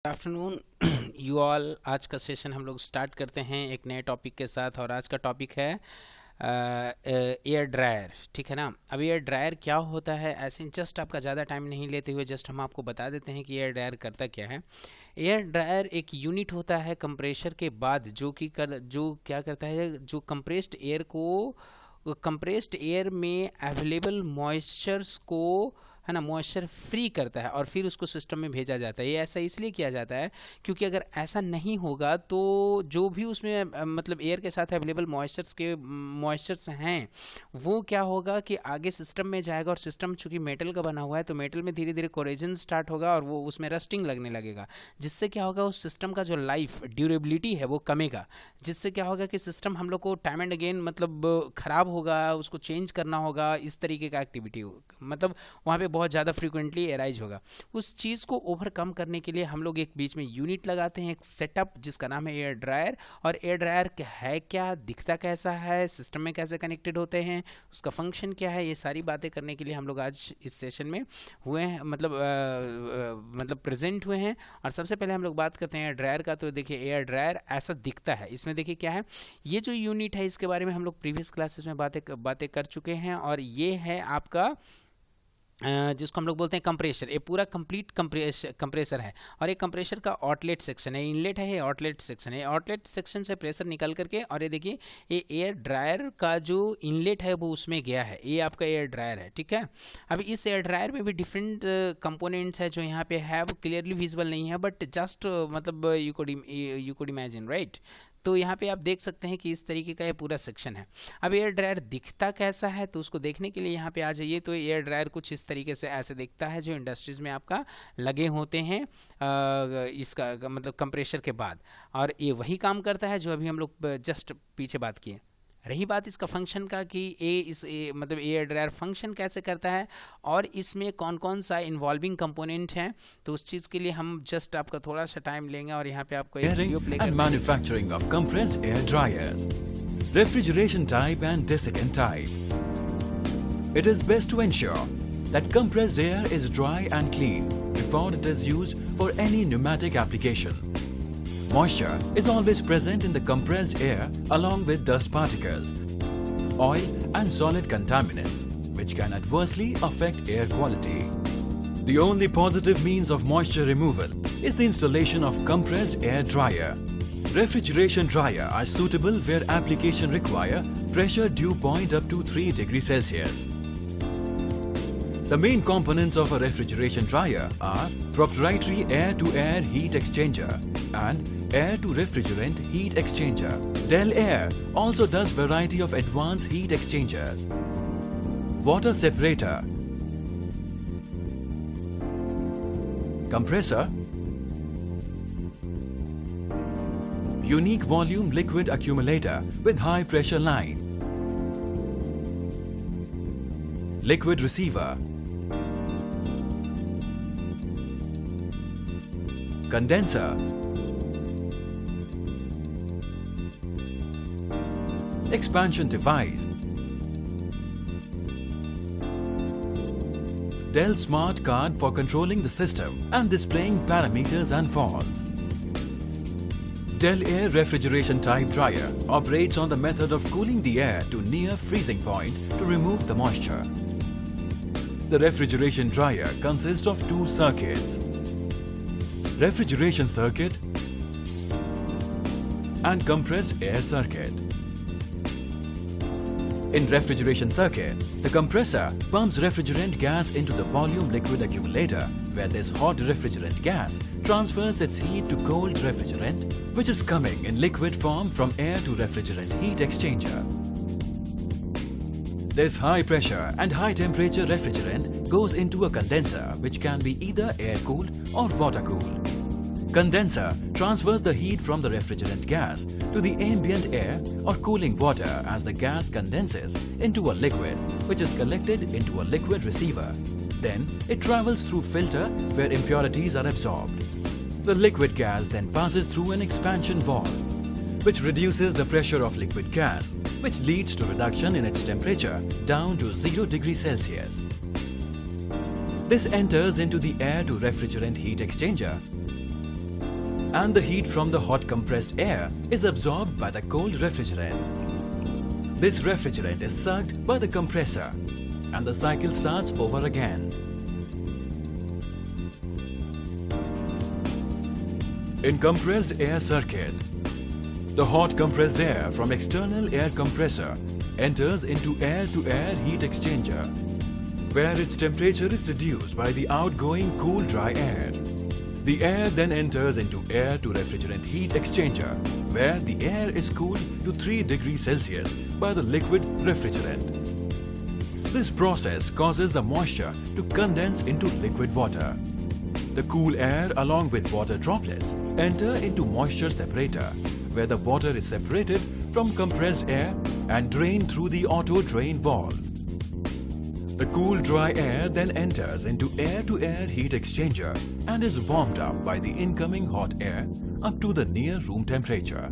Afternoon you all. आज का session हम लोग स्टार्ट करते हैं एक नए टॉपिक के साथ और आज का टॉपिक है एयर ड्रायर। ठीक है ना। अब एयर ड्रायर क्या होता है, ऐसे जस्ट आपका ज़्यादा टाइम नहीं लेते हुए जस्ट हम आपको बता देते हैं कि एयर ड्रायर करता क्या है। एयर ड्रायर एक यूनिट होता है कंप्रेशर के बाद जो क्या करता है, जो कंप्रेस्ड एयर में अवेलेबल मॉइस्चर्स को है ना, मॉइस्चर फ्री करता है और फिर उसको सिस्टम में भेजा जाता है। ये ऐसा इसलिए किया जाता है क्योंकि अगर ऐसा नहीं होगा तो जो भी उसमें मतलब एयर के साथ अवेलेबल मॉइस्चर्स हैं वो क्या होगा कि आगे सिस्टम में जाएगा और सिस्टम चूंकि मेटल का बना हुआ है तो मेटल में धीरे धीरे कोरेजन स्टार्ट होगा और वो उसमें रस्टिंग लगने लगेगा, जिससे क्या होगा उस सिस्टम का जो लाइफ ड्यूरेबिलिटी है वो कमेगा, जिससे क्या होगा कि सिस्टम हम लोग को टाइम एंड अगेन मतलब खराब होगा, उसको चेंज करना होगा, इस तरीके का एक्टिविटी मतलब वहाँ पे बहुत ज़्यादा फ्रीक्वेंटली एराइज होगा। उस चीज़ को ओवरकम करने के लिए हम लोग एक बीच में यूनिट लगाते हैं, एक सेटअप जिसका नाम है एयर ड्रायर। और एयर ड्रायर है क्या, दिखता कैसा है, सिस्टम में कैसे कनेक्टेड होते हैं, उसका फंक्शन क्या है, ये सारी बातें करने के लिए हम लोग आज इस सेशन में हुए हैं, मतलब प्रेजेंट हुए हैं। और सबसे पहले हम लोग बात करते हैं एयर ड्रायर का। तो देखिए एयर ड्रायर ऐसा दिखता है, इसमें देखिए क्या है, ये जो यूनिट है इसके बारे में हम लोग प्रीवियस क्लासेस में बातें कर चुके हैं। और ये है आपका जिसको हम लोग बोलते हैं कंप्रेशर। ये पूरा कंप्लीट कंप्रेसर है और ये कंप्रेसर का आउटलेट सेक्शन है, इनलेट है, ये आउटलेट सेक्शन है। आउटलेट सेक्शन से प्रेशर निकल करके और ये देखिए ये एयर ड्रायर का जो इनलेट है वो उसमें गया है, ये आपका एयर ड्रायर है। ठीक है। अब इस एयर ड्रायर में भी डिफरेंट कंपोनेंट्स है जो यहाँ पे है, वो क्लियरली विजिबल नहीं है बट जस्ट मतलब यू कुड इमेजिन राइट। तो यहाँ पे आप देख सकते हैं कि इस तरीके का ये पूरा सेक्शन है। अब एयर ड्रायर दिखता कैसा है तो उसको देखने के लिए यहाँ पे आ जाइए। तो एयर ड्रायर कुछ इस तरीके से ऐसे दिखता है जो इंडस्ट्रीज में आपका लगे होते हैं इसका मतलब कंप्रेशर के बाद, और ये वही काम करता है जो अभी हम लोग जस्ट पीछे बात किए। रही बात इसका फंक्शन का कि मतलब एयर ड्रायर फंक्शन कैसे करता है और इसमें कौन कौन सा इन्वॉल्विंग कंपोनेंट है, तो उस चीज़ के लिए हम जस्ट आपका थोड़ा सा टाइम लेंगे और यहाँ पे आपको एक video play and manufacturing of compressed air dryers, refrigeration type and desiccant type. It is best to ensure that compressed air is dry and clean before it is used for any pneumatic application. Moisture is always present in the compressed air along with dust particles, oil and solid contaminants which can adversely affect air quality. The only positive means of moisture removal is the installation of compressed air dryer. Refrigeration dryer are suitable where application require pressure dew point up to 3 degrees Celsius. The main components of a refrigeration dryer are proprietary air-to-air heat exchanger and air-to-refrigerant heat exchanger. Dell Air also does variety of advanced heat exchangers. Water separator, compressor, unique volume liquid accumulator with high pressure line, liquid receiver, condenser, expansion device, Dell Smart Card for controlling the system and displaying parameters and faults. Dell Air refrigeration type dryer operates on the method of cooling the air to near freezing point to remove the moisture. The refrigeration dryer consists of two circuits: refrigeration circuit and compressed air circuit. In refrigeration circuit, the compressor pumps refrigerant gas into the volume liquid accumulator, where this hot refrigerant gas transfers its heat to cold refrigerant, which is coming in liquid form from air to refrigerant heat exchanger. This high pressure and high temperature refrigerant goes into a condenser, which can be either air cooled or water cooled. Condenser transfers the heat from the refrigerant gas to the ambient air or cooling water as the gas condenses into a liquid, which is collected into a liquid receiver. Then it travels through filter where impurities are absorbed. The liquid gas then passes through an expansion valve, which reduces the pressure of liquid gas, which leads to reduction in its temperature down to 0 degrees Celsius. This enters into the air to refrigerant heat exchanger and the heat from the hot compressed air is absorbed by the cold refrigerant. This refrigerant is sucked by the compressor and the cycle starts over again. In compressed air circuit, the hot compressed air from external air compressor enters into air-to-air heat exchanger, where its temperature is reduced by the outgoing cool dry air. The air then enters into air-to-refrigerant heat exchanger, where the air is cooled to 3 degrees Celsius by the liquid refrigerant. This process causes the moisture to condense into liquid water. The cool air along with water droplets enter into moisture separator, where the water is separated from compressed air and drained through the auto drain valve. The cool dry air then enters into air-to-air heat exchanger and is warmed up by the incoming hot air up to the near room temperature.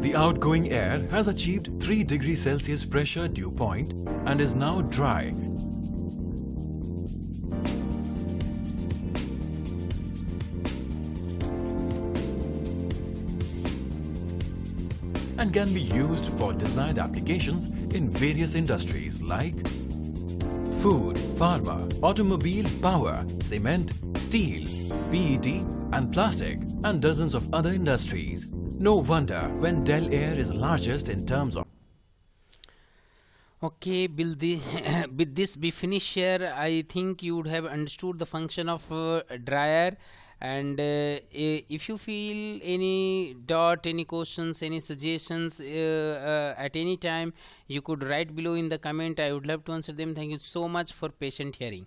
The outgoing air has achieved 3 degrees Celsius pressure dew point and is now dry and can be used for desired applications in various industries like food, pharma, automobile, power, cement, steel, PET and plastic and dozens of other industries. No wonder when Del Air is largest in terms of. Okay, with this we finish here. I think you would have understood the function of dryer, and if you feel any doubt, any questions, any suggestions at any time, you could write below in the comment. I would love to answer them. Thank you so much for patient hearing.